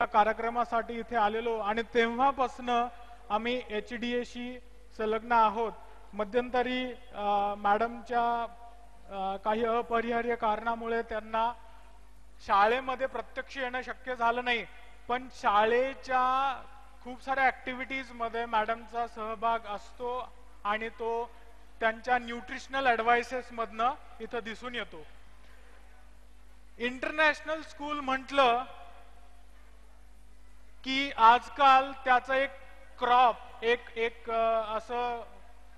कार्यक्रमासाठी इथे आलेलो आणि तेव्हापासून आम्ही HDAशी संलग्न आहोत. मध्यंतरी मॅडमच्या काही अपरिहार्य कारणामुळे त्यांना शाळेमध्ये प्रत्यक्ष येणं शक्य झालं नाही, पण शाळेच्या खूप साऱ्या ऍक्टिव्हिटीज मध्ये मॅडमचा सहभाग असतो आणि तो त्यांच्या न्यूट्रिशनल ऍडवाइसेस मधनं इथं दिसून येतो. इंटरनॅशनल स्कूल म्हटलं की आजकाल त्याचं एक क्रॉप एक असं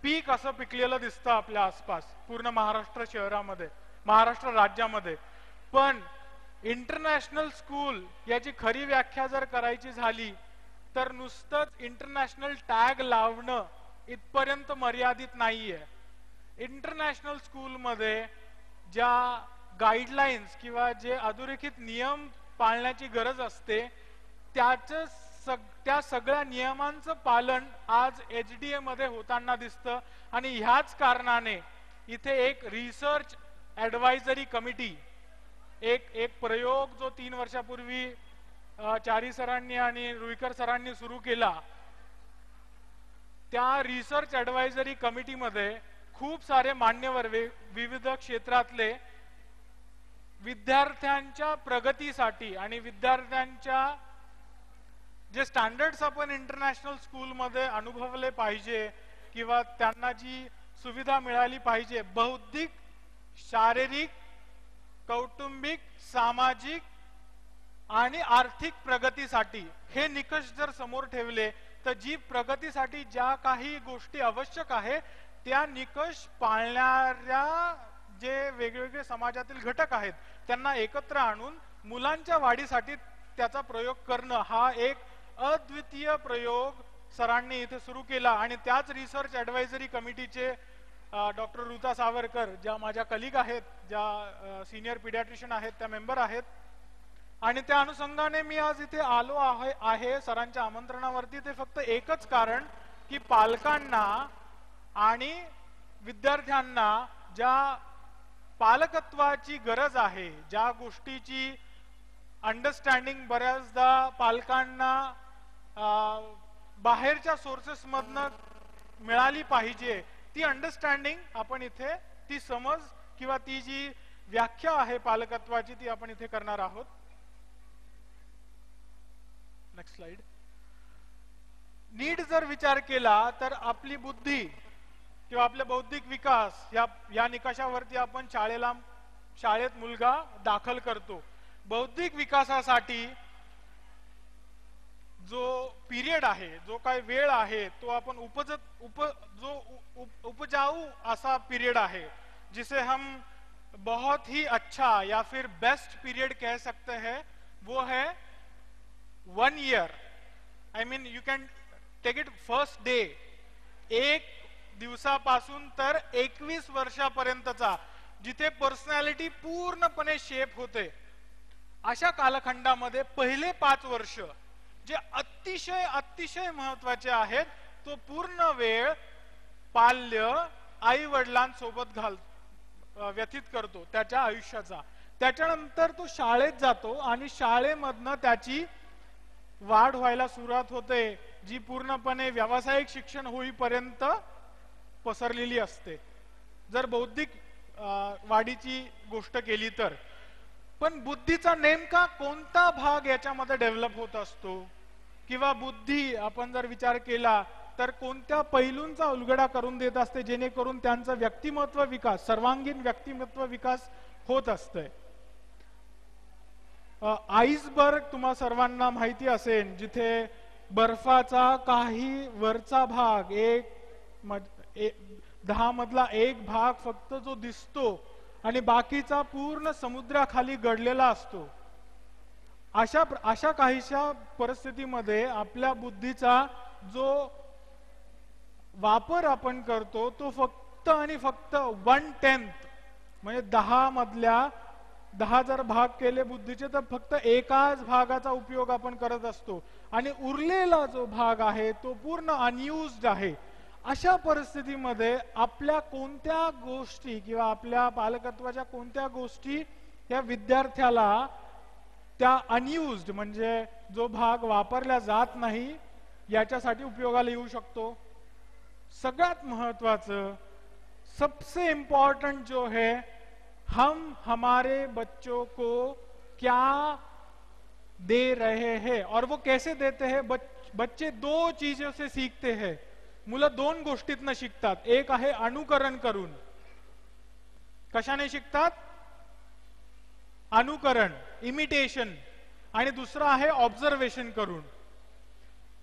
पीक असं पिकलेलं दिसतं आपल्या आसपास पूर्ण महाराष्ट्र शहरामध्ये, महाराष्ट्र राज्यामध्ये. पण इंटरनॅशनल स्कूल याची खरी व्याख्या जर करायची झाली तर नुसतंच इंटरनॅशनल टॅग लावणं इथपर्यंत मर्यादित नाहीये. इंटरनॅशनल स्कूलमध्ये ज्या गाईडलाईन्स किंवा जे अधोरेखित नियम पाळण्याची गरज असते त्या सगळ्या नियमांचं पालन आज HDA मध्ये होताना दिसतं. आणि ह्याच कारणाने इथे एक रिसर्च ऍडवायझरी कमिटी, एक प्रयोग जो 3 वर्षापूर्वी चारी सरांनी आणि रुईकर सरांनी सुरू केला, त्या रिसर्च ऍडवायझरी कमिटीमध्ये खूप सारे मान्यवर विविध क्षेत्रातले विद्यार्थ्यांच्या प्रगतीसाठी आणि विद्यार्थ्यांच्या जे स्टँडर्ड्स आपण इंटरनॅशनल स्कूलमध्ये अनुभवले पाहिजे किंवा त्यांना जी सुविधा मिळाली पाहिजे, बौद्धिक, शारीरिक, कौटुंबिक, सामाजिक आणि आर्थिक प्रगतीसाठी हे निकष जर समोर ठेवले तर जी प्रगतीसाठी ज्या काही गोष्टी आवश्यक आहे त्या निकष पाळणाऱ्या जे वेगवेगळे समाजातील घटक आहेत त्यांना एकत्र आणून मुलांच्या वाढीसाठी त्याचा प्रयोग करणं हा एक अद्वितीय प्रयोग सरांनी इथे सुरू केला. आणि त्याच रिसर्च ऍडवायझरी कमिटीचे डॉक्टर ऋता सावरकर, ज्या माझ्या कलिग आहेत, ज्या सिनियर पीडियाट्रिशियन आहेत, त्या मेंबर आहेत. आणि त्या अनुषंगाने मी आज इथे आलो आहे सरांच्या आमंत्रणावरती. ते फक्त एकच कारण की पालकांना आणि विद्यार्थ्यांना ज्या पालकत्वाची गरज आहे, ज्या गोष्टीची अंडरस्टँडिंग बऱ्याचदा पालकांना बाहेरच्या सोर्सेस मधनं मिळाली पाहिजे, ती अंडरस्टँडिंग आपण इथे, ती समज किंवा ती जी व्याख्या आहे पालकत्वाची ती आपण इथे करणार आहोत. Next slide. नीट जर विचार केला तर आपली बुद्धी किंवा आपले बौद्धिक विकास या निकषावरती आपण शाळेत मुलगा दाखल करतो. बौद्धिक विकासासाठी जो पीरियड आहे, जो काय वेळ आहे, तो आपण उपजाऊ असा पीरियड है जिसे हम बहुत ही अच्छा या फिर बेस्ट पीरियड कह सकते हैं, वो है 1 year. I mean you can take it first day, 1 दिवसापासून तर 21 वर्षापर्यंतचा, जिथे पर्सनॅलिटी पूर्णपणे शेप होते. अशा कालखंडामध्ये पहिले 5 वर्ष जे अतिशय अतिशय महत्वाचे आहेत, तो पूर्ण वेळ पाल्य आई वडिलांसोबत व्यतीत करतो त्याच्या आयुष्याचा. त्याच्यानंतर तो शाळेत जातो आणि शाळेमधनं त्याची वाढ व्हायला सुरुवात होते, जी पूर्णपणे व्यावसायिक शिक्षण होईपर्यंत पसरलेली असते जर बौद्धिक वाढीची गोष्ट केली तर. पण बुद्धीचा नेमका कोणता भाग याच्यामध्ये डेव्हलप होत असतो किंवा बुद्धी आपण जर विचार केला तर कोणत्या पैलूंचा उलगडा करून देत असते जेणेकरून त्यांचा व्यक्तिमत्व विकास, सर्वांगीण व्यक्तिमत्व विकास होत असते. आईसबर्ग तुम्हा सर्वांना माहिती असेल, जिथे बर्फाचा काही वरचा भाग 10 मधला 1 भाग फक्त जो दिसतो आणि बाकीचा पूर्ण समुद्राखाली गडलेला असतो. अशा काहीशा परिस्थितीमध्ये आपल्या बुद्धीचा जो वापर आपण करतो तो फक्त आणि फक्त 1/10 म्हणजे 10 मधल्या 10 जर भाग केले बुद्धीचे तर फक्त एकाच भागाचा उपयोग आपण करत असतो आणि उरलेला जो भाग आहे तो पूर्ण अनयुज्ड आहे. अशा परिस्थितीमध्ये आपल्या कोणत्या गोष्टी किंवा आपल्या पालकत्वाच्या कोणत्या गोष्टी या विद्यार्थ्याला त्या अनयुज्ड म्हणजे जो भाग वापरला जात नाही याच्यासाठी उपयोगाला येऊ शकतो. सगळ्यात महत्वाचं, सबसे इंपॉर्टेंट जो है, हम हमारे बच्चों को क्या दे रहे हैं और वो कैसे देते हैं. बच्चे दो चीजों से सीखते हैं. मुलं दोन गोष्टीतनं शिकतात. एक आहे अनुकरण करून. कशाने शिकतात? अनुकरण, इमिटेशन. आणि दुसरं आहे ऑब्झर्वेशन करून.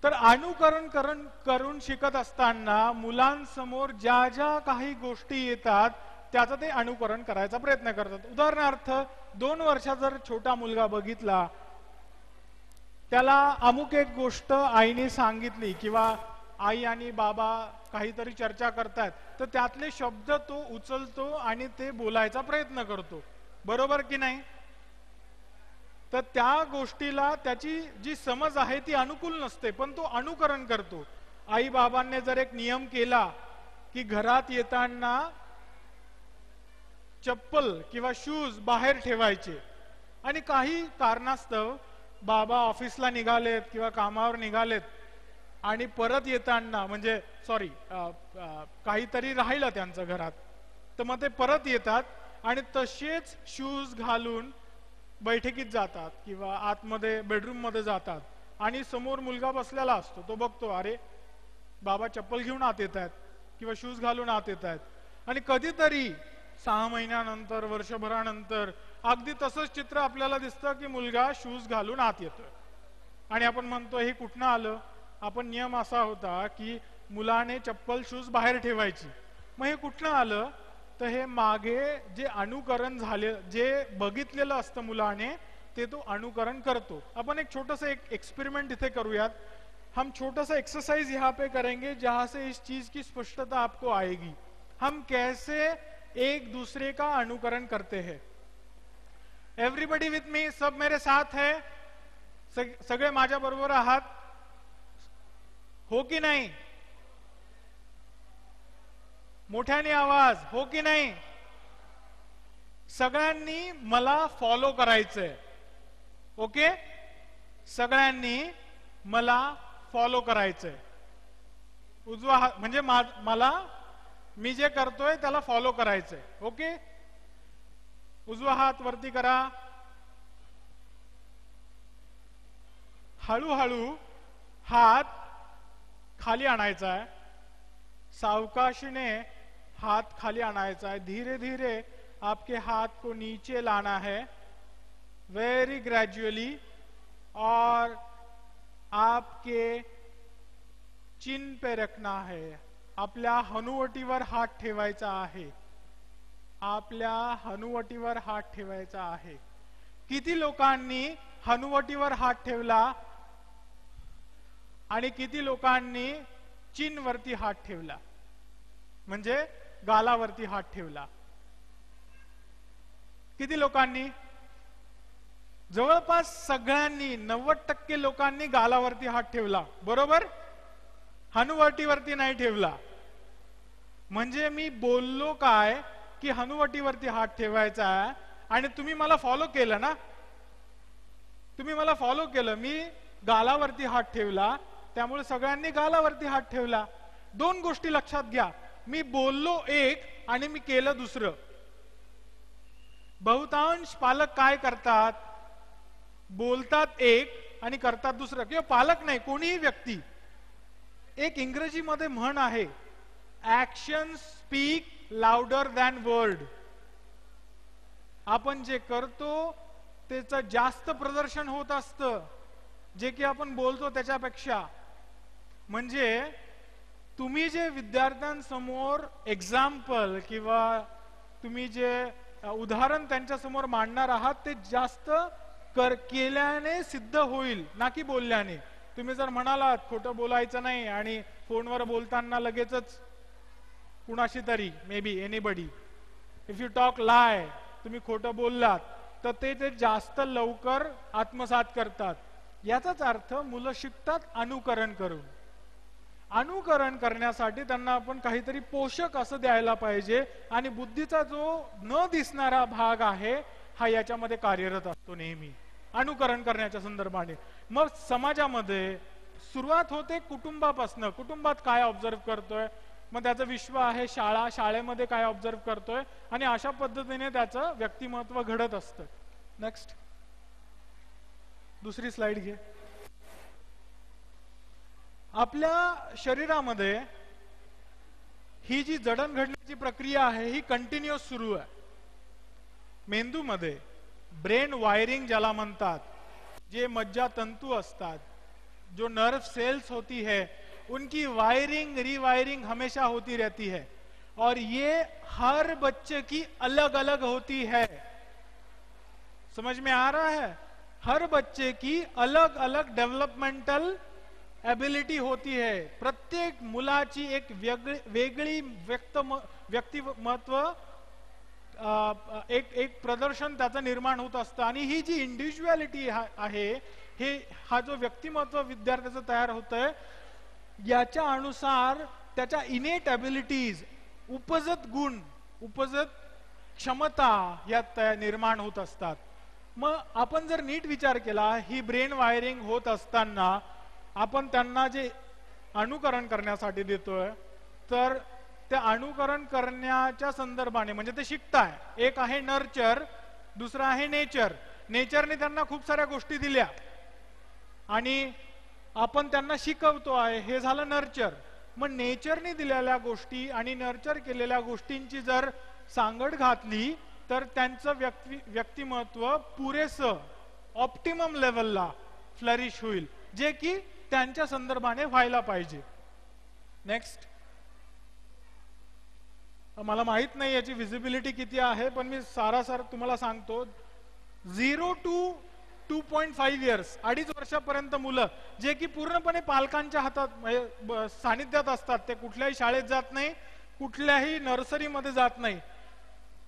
तर अनुकरण करून शिकत असताना मुलांसमोर ज्या ज्या काही गोष्टी येतात त्याचं ते अनुकरण करायचा प्रयत्न करतात. उदाहरणार्थ 2 वर्षाचा जर छोटा मुलगा बघितला, त्याला अमुक एक गोष्ट आईने सांगितली किंवा आई आणि बाबा काहीतरी चर्चा करतात, तर त्यातले शब्द तो उचलतो आणि ते बोलायचा प्रयत्न करतो. बरोबर की नाही? तर त्या गोष्टीला त्याची जी समज आहे ती अनुकूल नसते, पण तो अनुकरण करतो. आई बाबांनी जर एक नियम केला की घरात येताना चप्पल किंवा शूज बाहेर ठेवायचे, आणि काही कारणास्तव बाबा ऑफिसला निघालेत किंवा कामावर निघालेत आणि परत येताना म्हणजे काहीतरी राहिलं त्यांचं घरात, तर मग ते परत येतात आणि तसेच शूज घालून बैठकीत जातात किंवा आतमध्ये बेडरूम मध्ये जातात आणि समोर मुलगा बसलेला असतो. तो बघतो, अरे बाबा चप्पल घेऊन आत येत आहेत किंवा शूज घालून आत येत आहेत. आणि कधीतरी 6 महिन्यानंतर, वर्षभरानंतर अगदी तसंच चित्र आपल्याला दिसतं की मुलगा शूज घालून आत येतोय आणि आपण म्हणतो हे कुठनं आलं? आपण नियम असा होता की मुलाने चप्पल शूज बाहेर ठेवायची. मग हे कुठनं आलं? तर हे मागे जे अनुकरण झाले, जे बघितलेलं असतं मुलाने, ते तो अनुकरण करतो. अपन एक छोटा सा एक एक्सपेरिमेंट इथे करूयात. हम छोटा सा एक्सरसाइज यहाँ पे करेंगे जहां से इस चीज की स्पष्टता आपको आएगी. हम कैसे एक दूसरे का अनुकरण करते हैं. एवरीबडी विथ मी, सब मेरे साथ है, सगळे माझ्या बरोबर आहात, हो की नाही? मोठ्याने आवाज, हो की नाही? सगळ्यांनी मला फॉलो करायचंय. ओके, सगळ्यांनी मला फॉलो करायचंय. उजवा हात म्हणजे मला, मी जे करतोय त्याला फॉलो करायचंय. ओके, उजवा हात वरती करा. हळूहळू हात खाली आणायचा है. सावकाशीने हाथ खाली आनायचा है. धीरे धीरे आपके हाथ को नीचे लाना है, वेरी ग्रेजुअली, और आपके चिन पे रखना है. आपल्या हनुवटीवर हात ठेवायचा आहे. आपल्या हनुवटीवर हात ठेवायचा आहे. किती लोकांनी हनुवटीवर हात ठेवला आणि किती लोकांनी चिन वरती हात ठेवला, म्हणजे गालावरती हात ठेवला? किती लोकांनी? जवळपास सगळ्यांनी, 90% लोकांनी गालावरती हात ठेवला. बरोबर, हनुवटीवरती नाही ठेवला. म्हणजे मी बोललो काय की हनुवटीवरती हात ठेवायचा आहे, आणि तुम्ही मला फॉलो केलं ना. तुम्ही मला फॉलो केलं, मी गालावरती हात ठेवला, त्यामुळे सगळ्यांनी गालावरती हात ठेवला. 2 गोष्टी लक्षात घ्या. मी बोललो एक आणि मी केलं दुसरं. बहुतांश पालक काय करतात? बोलतात एक आणि करतात दुसरं. किंवा पालक नाही, कोणीही व्यक्ती. एक इंग्रजीमध्ये म्हण आहे, action speak louder than word. आपण जे करतो त्याचं जास्त प्रदर्शन होत असतं जे की आपण बोलतो त्याच्यापेक्षा. म्हणजे तुम्ही जे विद्यार्थ्यांसमोर एक्झाम्पल किंवा तुम्ही जे उदाहरण त्यांच्या समोर मांडणार आहात ते जास्त केल्याने सिद्ध होईल, ना की बोलल्याने. तुम्ही जर म्हणालात खोटं बोलायचं नाही आणि फोनवर बोलताना लगेचच कुणाशी तरी, maybe anybody, if you talk lie, तुम्ही खोटं बोललात तर ते जास्त लवकर आत्मसात करतात. याचाच अर्थ मुलं शिकतात अनुकरण करून. अनुकरण करण्यासाठी त्यांना आपण काहीतरी पोषक असं द्यायला पाहिजे, आणि बुद्धीचा जो न दिसणारा भाग आहे हा याच्यामध्ये कार्यरत असतो नेहमी. अनुकरण करण्याच्या संदर्भाने. मग समाजामध्ये सुरुवात होते कुटुंबापासून. कुटुंबात काय ऑब्झर्व करतोय, मग त्याचं विश्व आहे शाळा, शाळेमध्ये काय ऑब्झर्व करतोय, आणि अशा पद्धतीने त्याचं व्यक्तिमत्व घडत असतं. नेक्स्ट, दुसरी स्लाइड घे. आपल्या शरीरामध्ये ही जी जडणघडण्याची प्रक्रिया आहे ही कंटिन्युअस सुरू आहे. मेंदूमध्ये ब्रेन वायरिंग ज्याला म्हणतात, जे मज्जा तंतू असतात, जो नर्व सेल्स होती है, उनकी वायरिंग रीवायरिंग हमेशा होती रहती है, और ये हर बच्चे की अलग अलग होती है. समझ में आ रहा है? हर बच्चे की अलग अलग डेव्हलपमेंटल एबिलिटी होती है. प्रत्येक मुलाची एक वेगळी व्यक्तिमत्व, एक प्रदर्शन त्याचं निर्माण होत असतं. आणि ही जी इंडिव्हिज्युअलिटी आहे, हा जो व्यक्तिमत्व विद्यार्थ्याचं तयार होतंय, याच्या अनुसार त्याच्या इनेट एबिलिटीज, उपजत गुण, उपजत क्षमता यात निर्माण होत असतात. मग आपण जर नीट विचार केला, ही ब्रेन वायरिंग होत असताना आपण त्यांना जे अनुकरण करण्यासाठी देतोय, तर ते अनुकरण करण्याच्या संदर्भाने म्हणजे ते शिकताय. एक आहे नर्चर, दुसरा आहे नेचर. नेचरने त्यांना खूप साऱ्या गोष्टी दिल्या आणि आपण त्यांना शिकवतो आहे, हे झालं नर्चर. मग नेचरने दिलेल्या गोष्टी आणि नर्चर केलेल्या गोष्टींची जर सांगड घातली तर त्यांचं व्यक्तिमत्व पुरेसं ऑप्टिमम लेवलला फ्लरिश होईल, जे की त्यांच्या संदर्भाने व्हायला पाहिजे. नेक्स्ट, मला माहित नाही याची विजिबिलिटी किती आहे, पण मी सारासार तुम्हाला सांगतो. 0 to 2.5 इयर्स, 2.5 वर्षापर्यंत मुलं जे की पूर्णपणे पालकांच्या हातात सानिध्यात असतात, ते कुठल्याही शाळेत जात नाही, कुठल्याही नर्सरीमध्ये जात नाही,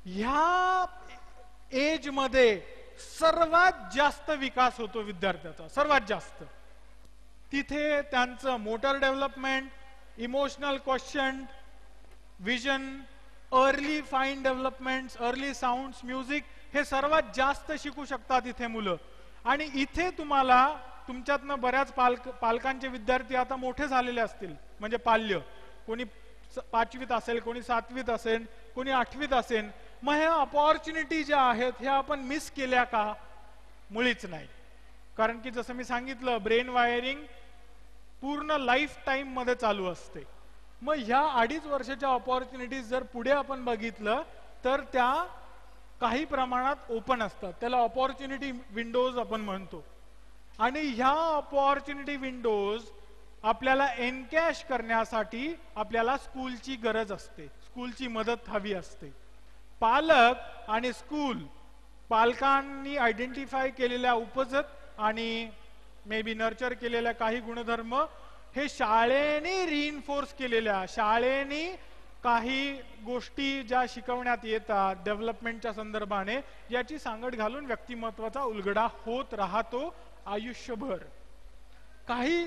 ह्या एज मध्ये सर्वात जास्त विकास होतो विद्यार्थ्याचा, सर्वात जास्त. तिथे त्यांचं motor development, emotional question, vision, early fine development, early sounds, music, हे सर्वात जास्त शिकू शकतात इथे मुलं. आणि इथे तुम्हाला तुमच्यातनं बऱ्याच पालकांचे विद्यार्थी आता मोठे झालेले असतील, म्हणजे पाल्य, कोणी 5वीत असेल, कोणी 7वीत असेल, कोणी 8वीत असेल. मग ह्या अपॉर्च्युनिटी ज्या आहेत ह्या आपण मिस केल्या का? मुळीच नाही. कारण की जसं मी सांगितलं, ब्रेन वायरिंग पूर्ण लाईफ टाइम मध्ये चालू असते. मग ह्या 2.5 वर्षाच्या अपॉर्च्युनिटीज जर पुढे आपण बघितलं तर त्या काही प्रमाणात ओपन असतात, त्याला अपॉर्च्युनिटी विंडोज आपण म्हणतो. आणि ह्या अपॉर्च्युनिटी विंडोज आपल्याला एनकॅश करण्यासाठी आपल्याला स्कूलची गरज असते, स्कूलची मदत हवी असते. पालक आणि स्कूल, पालकांनी आयडेंटिफाय केलेल्या उपजत आणि मे बी नर्चर केलेल्या काही गुणधर्म हे शाळेने रिइन्फोर्स केलेल्या, शाळेने काही गोष्टी ज्या शिकवण्यात येतात डेव्हलपमेंटच्या संदर्भाने, याची सांगड घालून व्यक्तिमत्वाचा उलगडा होत राहतो आयुष्यभर. काही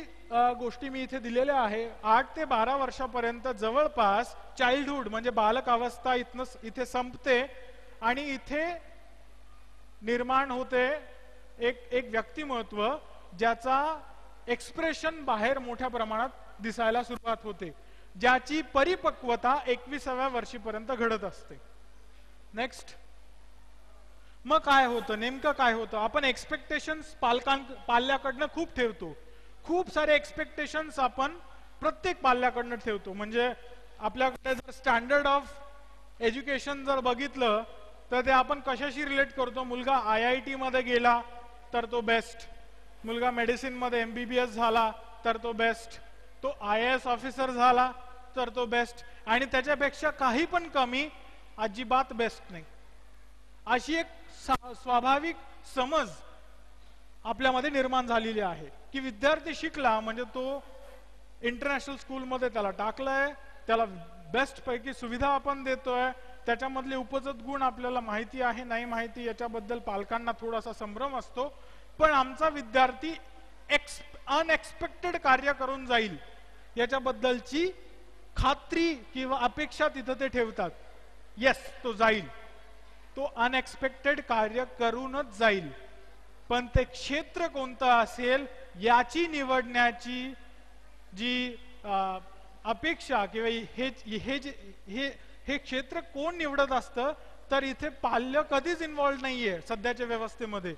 गोष्टी मी इथे दिलेल्या आहे. 8 ते 12 वर्षापर्यंत जवळपास चाइल्डहुड म्हणजे बालक अवस्था इथे संपते आणि इथे निर्माण होते एक व्यक्तिमत्व ज्याचा एक्सप्रेशन बाहेर मोठ्या प्रमाणात दिसायला सुरुवात होते, ज्याची परिपक्वता 21व्या वर्षीपर्यंत घडत असते. नेक्स्ट, मग काय होतं, नेमकं काय होतं? आपण एक्सपेक्टेशन्स पाल्याकडनं खूप ठेवतो, खूप सारे एक्सपेक्टेशन्स आपण प्रत्येक पाल्याकडनं ठेवतो. म्हणजे आपल्याकडे जर स्टँडर्ड ऑफ एज्युकेशन जर बघितलं तर ते आपण कशाशी रिलेट करतो? मुलगा IIT मध्ये गेला तर तो बेस्ट, मुलगा मेडिसिन मध्ये MBBS झाला तर तो बेस्ट, तो IAS ऑफिसर झाला तर तो बेस्ट, आणि त्याच्यापेक्षा काही पण कमी अजिबात बेस्ट नाही. अशी एक स्वाभाविक समज आपल्यामध्ये निर्माण झालेली आहे की विद्यार्थी शिकला म्हणजे तो इंटरनॅशनल स्कूलमध्ये त्याला टाकलंय, त्याला बेस्ट पैकी सुविधा आपण देतोय, त्याच्यामधले उपजत गुण आपल्याला माहिती आहे नाही माहिती याच्याबद्दल पालकांना थोडासा संभ्रम असतो. पण आमचा विद्यार्थी अनएक्सपेक्टेड कार्य करून जाईल याच्याबद्दलची खात्री किंवा अपेक्षा तिथं ते ठेवतात. येस, तो जाईल, तो अनएक्सपेक्टेड कार्य करूनच जाईल. पण ते क्षेत्र कोणतं असेल याची निवडण्याची जी अपेक्षा किंवा हे क्षेत्र कोण निवडत असतं, तर इथे पाल्य कधीच इन्व्हॉल्व नाहीये सध्याच्या व्यवस्थेमध्ये.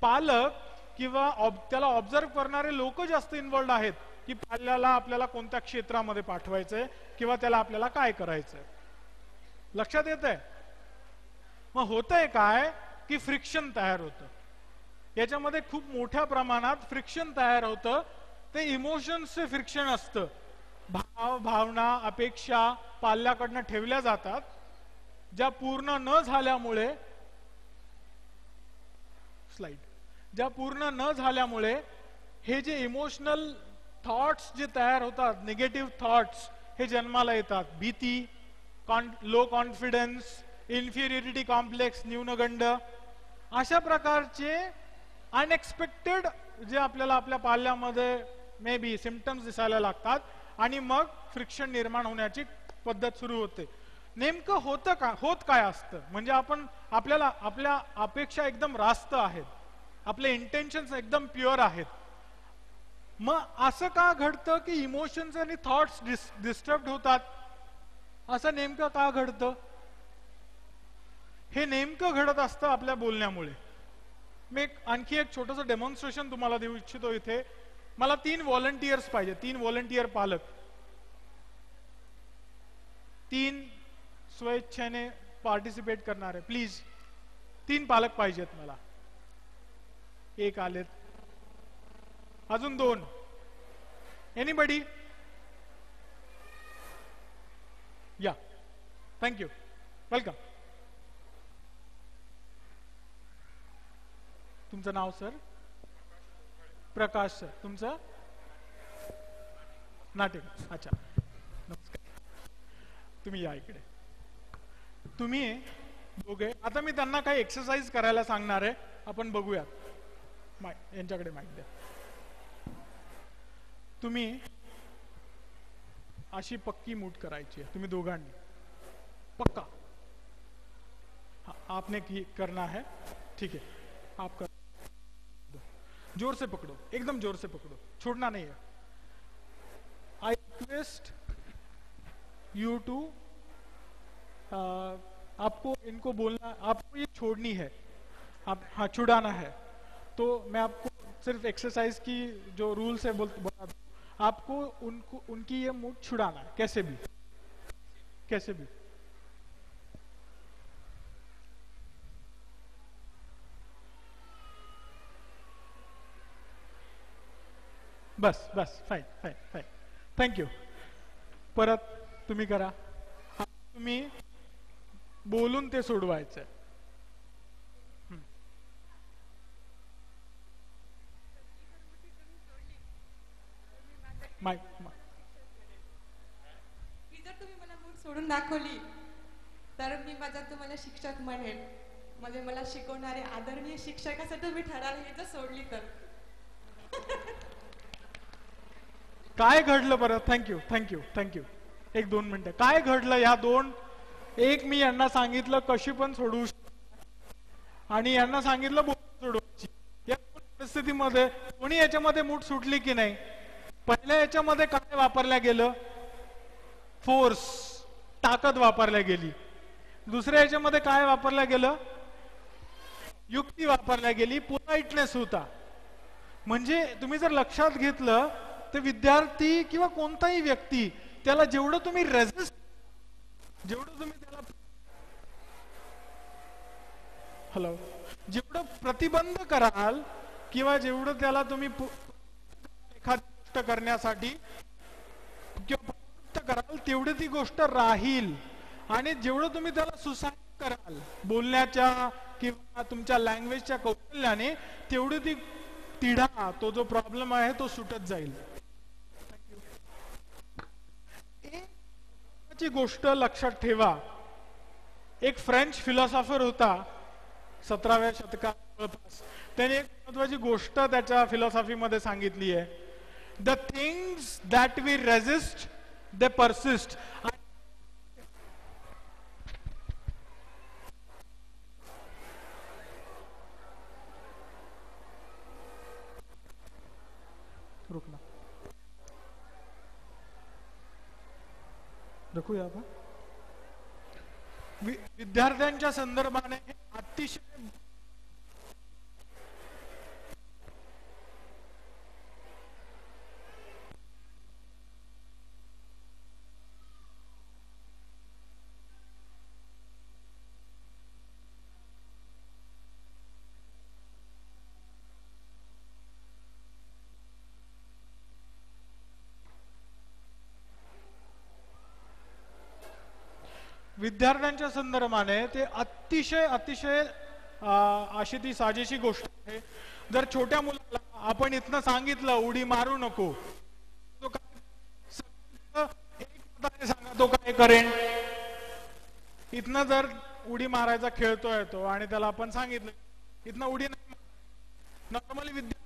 पालक किंवा त्याला ऑब्झर्व करणारे लोक जास्त इन्व्हॉल्व आहेत की पाल्याला आपल्याला कोणत्या क्षेत्रामध्ये पाठवायचंय किंवा त्याला आपल्याला काय करायचंय. लक्षात येतंय? मग होतंय काय की फ्रिक्शन तयार होतं. याच्यामध्ये खूप मोठ्या प्रमाणात फ्रिक्शन तयार होतं. ते इमोशन्सचे फ्रिक्शन असतं. भाव, भावना, अपेक्षा पाल्याकडनं ठेवल्या जातात, ज्या पूर्ण न झाल्यामुळे हे जे इमोशनल थॉट्स जे तयार होतात, निगेटिव्ह थॉट्स हे जन्माला येतात. भीती, लो कॉन्फिडन्स, इन्फिरियरिटी कॉम्प्लेक्स, न्यूनगंड, अशा प्रकारचे अनएक्सपेक्टेड जे आपल्याला आपल्या पाल्यामध्ये मे बी सिम्पटम्स दिसायला लागतात आणि मग फ्रिक्शन निर्माण होण्याची पद्धत सुरू होते. नेमकं होत काय असतं म्हणजे आपल्या अपेक्षा एकदम रास्त आहेत, आपले इंटेन्शन्स एकदम प्युअर आहेत. मग असं का घडतं की इमोशन्स आणि थॉट्स डिस्टर्ब होतात? असं नेमकं का घडतं? हे नेमकं घडत असतं आपल्या बोलण्यामुळे. मी आणखी एक छोटंसं डेमॉन्स्ट्रेशन तुम्हाला देऊ इच्छितो. इथे मला 3 व्हॉलंटियर्स पाहिजे, 3 व्हॉलंटियर पालक, 3 स्वेच्छेने पार्टिसिपेट करणारे. प्लीज 3 पालक पाहिजेत मला. 1 आलेत, अजून 2. एनीबडी? या, थँक्यू, वेलकम. तुमचं नाव सर? प्रकाश सर. तुमचं? नाटेक. अच्छा, नमस्कार. तुम्ही या इकडे. तुम्ही दोघे, आता मी त्यांना काही एक्सरसाइज करायला सांगणार आहे, आपण बघूयात. यांच्याकडे माहिती द्या. तुम्ही अशी पक्की मूठ करायची आहे तुम्ही दोघांनी, पक्का. हाँ, आपने करना है, ठीक है. आप कर, जोर से पकड़ो, एकदम जोर से पकड़ो, छोड़ना नहीं है. आई रिक्वेस्ट यू टू, आपको इनको बोलना, आपको ये छोड़नी है, आप हाँ छुड़ाना है. तो मैं आपको सिर्फ एक्सरसाइज की जो रूल्स है बता दूं. आपको उनकी ये मूड छुड़ाना है, कैसे भी, कैसे भी. बस बस, फाइन फाइन फाइन, थँक्यू. परत तुम्ही करा. तुम्ही बोलून ते सोडवायचं. जर तुम्ही मला मूठ सोडून दाखवली तर मी माझा तुम्हाला शिक्षक म्हणेन. म्हणजे मला शिकवणारे आदरणीय शिक्षकासाठी तुम्ही ठराल हे जर सोडली तर. काय घडलं बरं? Thank you thank you thank you. 1-2 मिनिटं. काय घडलं या 2? एक मी यांना सांगितलं कशी पण सोडवू आणि यांना सांगितलं सोडवायची. या परिस्थितीमध्ये कोणी याच्यामध्ये मूठ सुटली की नाही? पहिल्या याच्यामध्ये काय वापरल्या गेलं? फोर्स, ताकद वापरल्या गेली. दुसऱ्या याच्यामध्ये काय वापरल्या गेलं? युक्ती वापरल्या गेली, पोलाइटनेस होता. म्हणजे तुम्ही जर लक्षात घेतलं तर विद्यार्थी किंवा कोणताही व्यक्ती त्याला जेवढं तुम्ही रेजिस्ट, जेवढं तुम्ही त्याला जेवढं प्रतिबंध कराल किंवा जेवढं त्याला तुम्ही एखादी गोष्ट करण्यासाठी किंवा कराल तेवढी ती गोष्ट राहील. आणि जेवढं तुम्ही त्याला सुसाईड कराल बोलण्याच्या किंवा तुमच्या लँग्वेजच्या कौशल्याने तेवढी ती तिढा, तो जो प्रॉब्लेम आहे तो सुटत जाईल. एक गोष्ट लक्षात ठेवा. एक फ्रेंच फिलॉसॉफर होता 17व्या शतकात. त्याने एक महत्वाची गोष्ट त्याच्या फिलॉसॉफीमध्ये सांगितली आहे. The things that we resist they persist. रुकना, रखूया आपण. विद्यार्थ्यांच्या संदर्भाने अतिशय विद्यार्थ्यांच्या संदर्भाने ते अतिशय अतिशय अशी ती साजेशी गोष्ट आहे. जर छोट्या मुलाला आपण इथनं सांगितलं उडी मारू नको, तो काय एक सांगा तो काय करेन. इथनं जर उडी मारायचा खेळतोय तो आणि त्याला आपण सांगितलं इथनं उडी नाही, नॉर्मली विद्यार्थी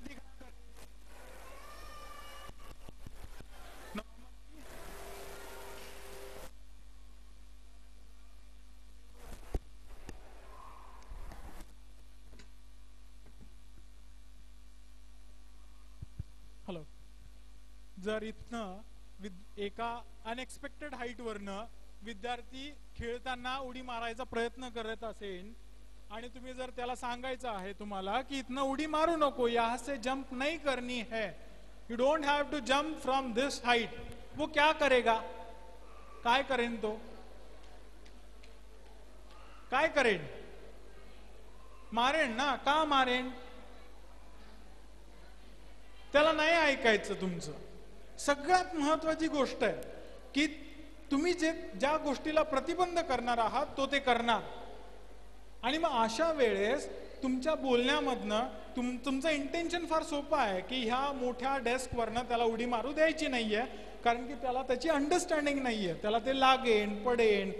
हॅलो, जर इथनं एका अनएक्सपेक्टेड हाईट वरनं विद्यार्थी खेळताना उडी मारायचा प्रयत्न करत असेल आणि तुम्ही जर त्याला सांगायचं आहे तुम्हाला की इथनं उडी मारू नको, यहाँ से जंप नहीं करनी है, you don't have to jump from this height, वो क्या करेगा? काय करेन तो? काय करेन? मारेन ना. का मारेन? त्याला नाही ऐकायचं तुमचं. सगळ्यात महत्वाची गोष्ट आहे की तुम्ही ज्या गोष्टीला प्रतिबंध करणार आहात तो ते करणार. आणि मग अशा वेळेस तुमच्या बोलण्यामधनं तुमचं इंटेन्शन फार सोपं आहे की ह्या मोठ्या डेस्कवरनं त्याला उडी मारू द्यायची नाहीये, कारण की त्याला त्याची अंडरस्टँडिंग नाहीये, त्याला ते लागेन पडेन,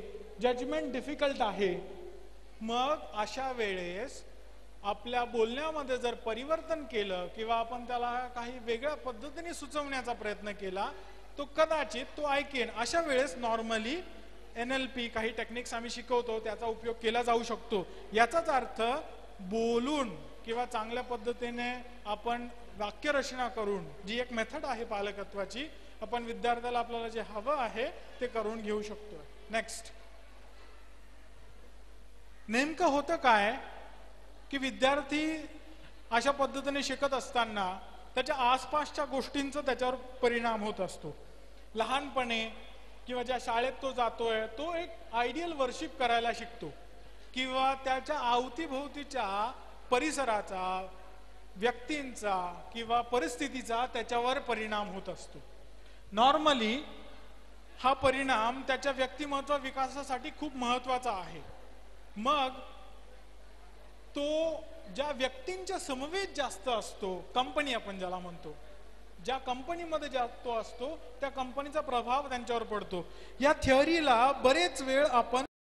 जजमेंट डिफिकल्ट आहे. मग अशा वेळेस आपल्या बोलण्यामध्ये जर परिवर्तन केलं किंवा आपण त्याला काही वेगळ्या पद्धतीने सुचवण्याचा प्रयत्न केला तो कदाचित तो ऐकेन. अशा वेळेस नॉर्मली NLP काही टेक्निक्स आम्ही शिकवतो त्याचा उपयोग केला जाऊ शकतो. याचाच अर्थ बोलून किंवा चांगल्या पद्धतीने आपण वाक्यरचना करून जी एक मेथड आहे पालकत्वाची, आपण विद्यार्थ्याला आपल्याला जे हवं आहे ते करून घेऊ शकतो. नेक्स्ट, नेमकं होतं काय की विद्यार्थी अशा पद्धतीने शिकत असताना त्याच्या आसपासच्या गोष्टींचा त्याच्यावर परिणाम होत असतो. लहानपणे किंवा ज्या शाळेत तो जातोय तो एक आयडियल वर्शिप करायला शिकतो किंवा त्याच्या अवतीभोवतीच्या परिसराचा, व्यक्तींचा किंवा परिस्थितीचा त्याच्यावर परिणाम होत असतो. नॉर्मली हा परिणाम त्याच्या व्यक्तिमत्व विकासासाठी खूप महत्वाचा आहे. मग तो ज्या व्यक्तींच्या समवेत जास्त असतो, कंपनी आपण ज्याला म्हणतो, ज्या कंपनीमध्ये जास्त असतो त्या कंपनीचा प्रभाव त्यांच्यावर पडतो. या थिअरीला बरेच वेळ आपण